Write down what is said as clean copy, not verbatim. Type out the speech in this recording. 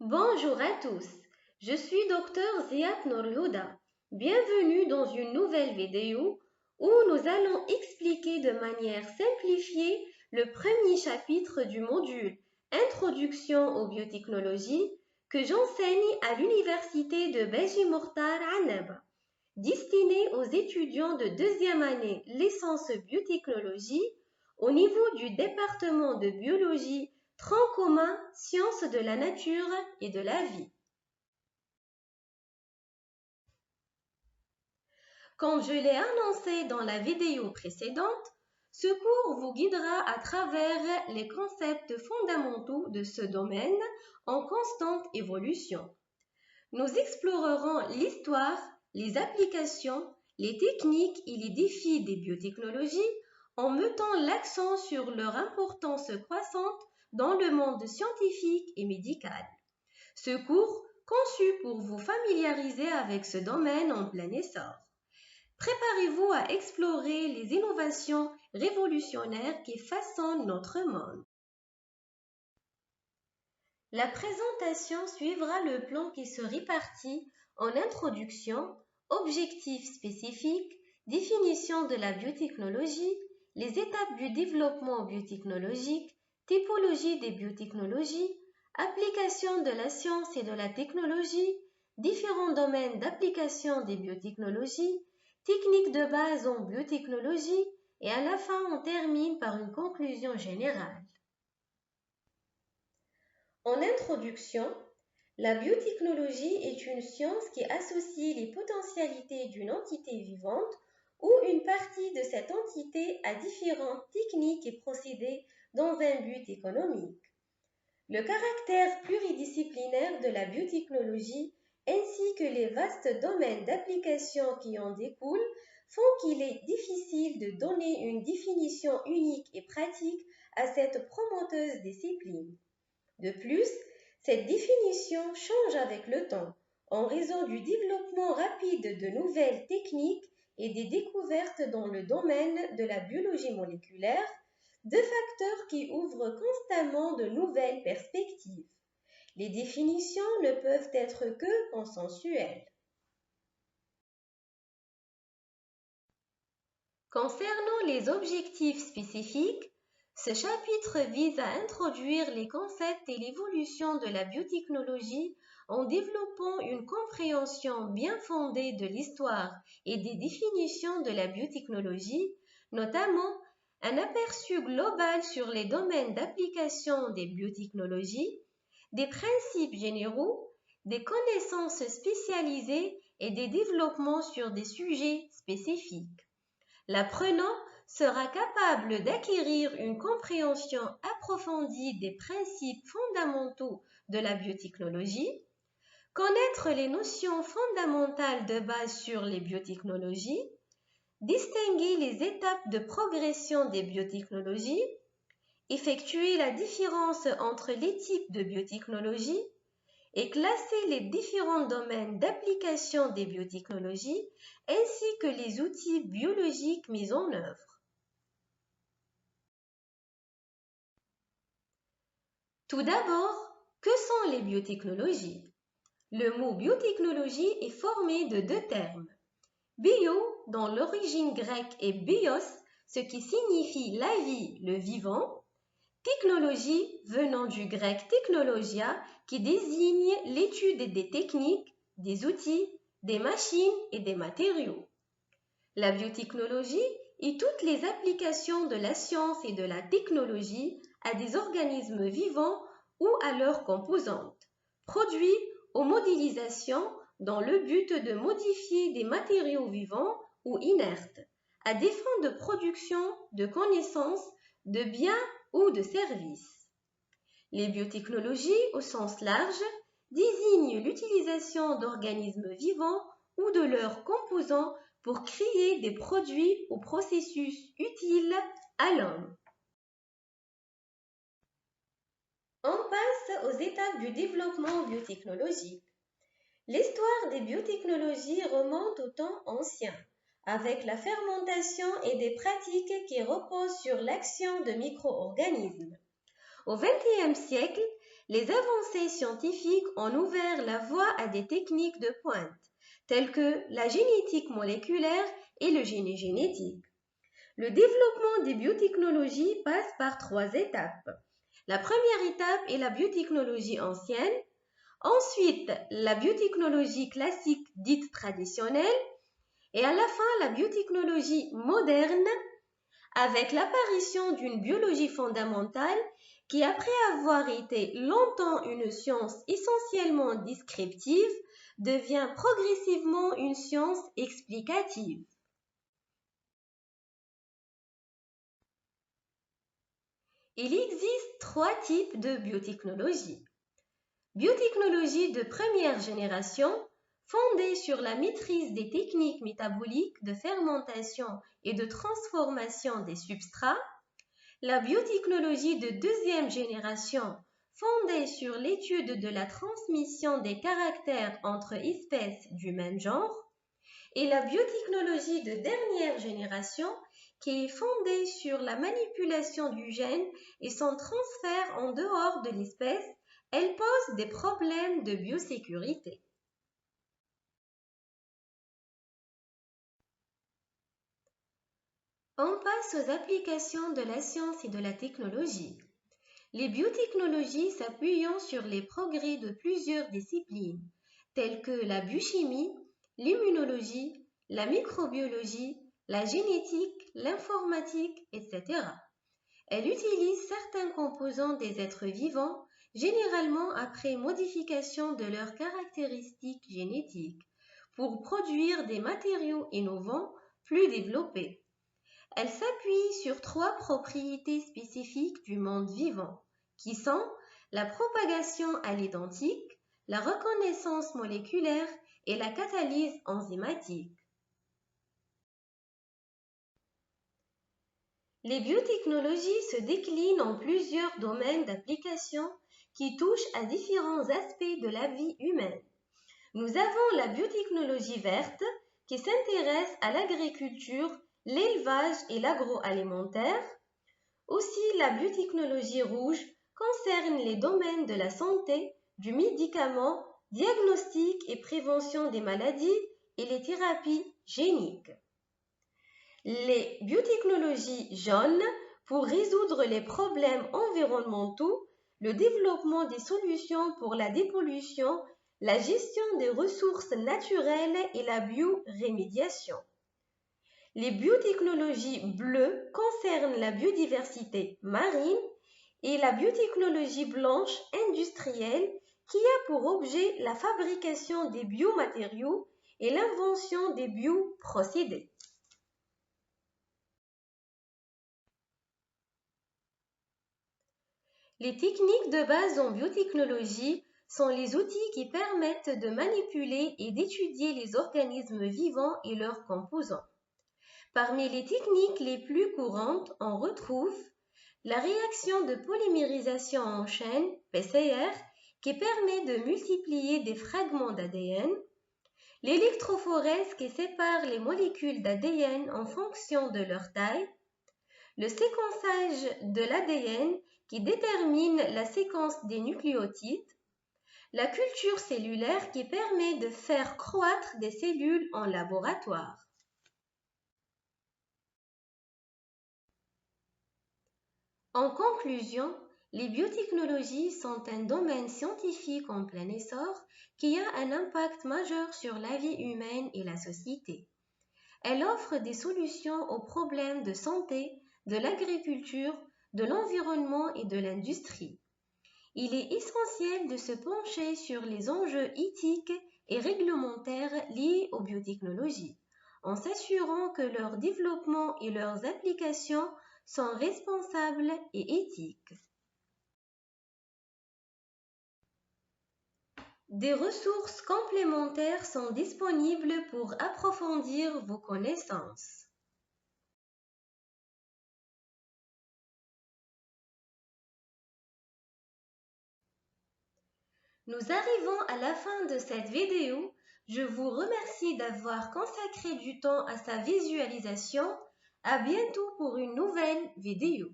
Bonjour à tous, je suis Dr Ziad Nourlouda. Bienvenue dans une nouvelle vidéo où nous allons expliquer de manière simplifiée le premier chapitre du module Introduction aux biotechnologies que j'enseigne à l'université de Beji Mortar Annaba, destiné aux étudiants de deuxième année licence biotechnologie au niveau du département de biologie tronc commun sciences de la nature et de la vie. Comme je l'ai annoncé dans la vidéo précédente, ce cours vous guidera à travers les concepts fondamentaux de ce domaine en constante évolution. Nous explorerons l'histoire, les applications, les techniques et les défis des biotechnologies en mettant l'accent sur leur importance croissante dans le monde scientifique et médical. Ce cours, conçu pour vous familiariser avec ce domaine en plein essor. Préparez-vous à explorer les innovations révolutionnaires qui façonnent notre monde. La présentation suivra le plan qui se répartit en introduction, objectifs spécifiques, définition de la biotechnologie, les étapes du développement biotechnologique, typologie des biotechnologies, application de la science et de la technologie, différents domaines d'application des biotechnologies, techniques de base en biotechnologie et à la fin on termine par une conclusion générale. En introduction, la biotechnologie est une science qui associe les potentialités d'une entité vivante ou une partie de cette entité à différentes techniques et procédés dans un but économique. Le caractère pluridisciplinaire de la biotechnologie ainsi que les vastes domaines d'application qui en découlent font qu'il est difficile de donner une définition unique et pratique à cette prometteuse discipline. De plus, cette définition change avec le temps en raison du développement rapide de nouvelles techniques et des découvertes dans le domaine de la biologie moléculaire, deux facteurs qui ouvrent constamment de nouvelles perspectives. Les définitions ne peuvent être que consensuelles. Concernant les objectifs spécifiques, ce chapitre vise à introduire les concepts et l'évolution de la biotechnologie en développant une compréhension bien fondée de l'histoire et des définitions de la biotechnologie, notamment un aperçu global sur les domaines d'application des biotechnologies, des principes généraux, des connaissances spécialisées et des développements sur des sujets spécifiques. L'apprenant sera capable d'acquérir une compréhension approfondie des principes fondamentaux de la biotechnologie, connaître les notions fondamentales de base sur les biotechnologies, distinguer les étapes de progression des biotechnologies, effectuer la différence entre les types de biotechnologie et classer les différents domaines d'application des biotechnologies ainsi que les outils biologiques mis en œuvre. Tout d'abord, que sont les biotechnologies? Le mot biotechnologie est formé de deux termes. Bio, dont l'origine grecque est bios, ce qui signifie la vie, le vivant. Technologie, venant du grec technologia, qui désigne l'étude des techniques, des outils, des machines et des matériaux. La biotechnologie est toutes les applications de la science et de la technologie à des organismes vivants ou à leurs composantes, produits ou modélisations dans le but de modifier des matériaux vivants ou inertes, à des fins de production, de connaissances, de biens ou de services. Les biotechnologies, au sens large, désignent l'utilisation d'organismes vivants ou de leurs composants pour créer des produits ou processus utiles à l'homme. On passe aux étapes du développement biotechnologique. L'histoire des biotechnologies remonte au temps ancien, avec la fermentation et des pratiques qui reposent sur l'action de micro-organismes. Au XXe siècle, Les avancées scientifiques ont ouvert la voie à des techniques de pointe, telles que la génétique moléculaire et le génie génétique. Le développement des biotechnologies passe par 3 étapes. La première étape est la biotechnologie ancienne, ensuite la biotechnologie classique dite traditionnelle, et à la fin la biotechnologie moderne avec l'apparition d'une biologie fondamentale qui, après avoir été longtemps une science essentiellement descriptive, devient progressivement une science explicative. Il existe 3 types de biotechnologie. Biotechnologie de première génération, fondée sur la maîtrise des techniques métaboliques de fermentation et de transformation des substrats. La biotechnologie de deuxième génération, fondée sur l'étude de la transmission des caractères entre espèces du même genre. Et la biotechnologie de dernière génération, qui est fondée sur la manipulation du gène et son transfert en dehors de l'espèce. Elle pose des problèmes de biosécurité. On passe aux applications de la science et de la technologie. Les biotechnologies s'appuyant sur les progrès de plusieurs disciplines, telles que la biochimie, l'immunologie, la microbiologie, la génétique, l'informatique, etc. Elles utilisent certains composants des êtres vivants, généralement après modification de leurs caractéristiques génétiques, pour produire des matériaux innovants plus développés. Elles s'appuient sur 3 propriétés spécifiques du monde vivant, qui sont la propagation à l'identique, la reconnaissance moléculaire et la catalyse enzymatique. Les biotechnologies se déclinent en plusieurs domaines d'application qui touchent à différents aspects de la vie humaine. Nous avons la biotechnologie verte qui s'intéresse à l'agriculture, l'élevage et l'agroalimentaire. Aussi, la biotechnologie rouge concerne les domaines de la santé, du médicament, diagnostic et prévention des maladies et les thérapies géniques. Les biotechnologies jaunes pour résoudre les problèmes environnementaux, le développement des solutions pour la dépollution, la gestion des ressources naturelles et la biorémédiation. Les biotechnologies bleues concernent la biodiversité marine et la biotechnologie blanche industrielle qui a pour objet la fabrication des biomatériaux et l'invention des bioprocédés. Les techniques de base en biotechnologie sont les outils qui permettent de manipuler et d'étudier les organismes vivants et leurs composants. Parmi les techniques les plus courantes, on retrouve la réaction de polymérisation en chaîne, PCR, qui permet de multiplier des fragments d'ADN, l'électrophorèse qui sépare les molécules d'ADN en fonction de leur taille, le séquençage de l'ADN qui détermine la séquence des nucléotides, la culture cellulaire qui permet de faire croître des cellules en laboratoire. En conclusion, les biotechnologies sont un domaine scientifique en plein essor qui a un impact majeur sur la vie humaine et la société. Elles offrent des solutions aux problèmes de santé, de l'agriculture, de l'environnement et de l'industrie. Il est essentiel de se pencher sur les enjeux éthiques et réglementaires liés aux biotechnologies, en s'assurant que leur développement et leurs applications sont responsables et éthiques. Des ressources complémentaires sont disponibles pour approfondir vos connaissances. Nous arrivons à la fin de cette vidéo. Je vous remercie d'avoir consacré du temps à sa visualisation. À bientôt pour une nouvelle vidéo.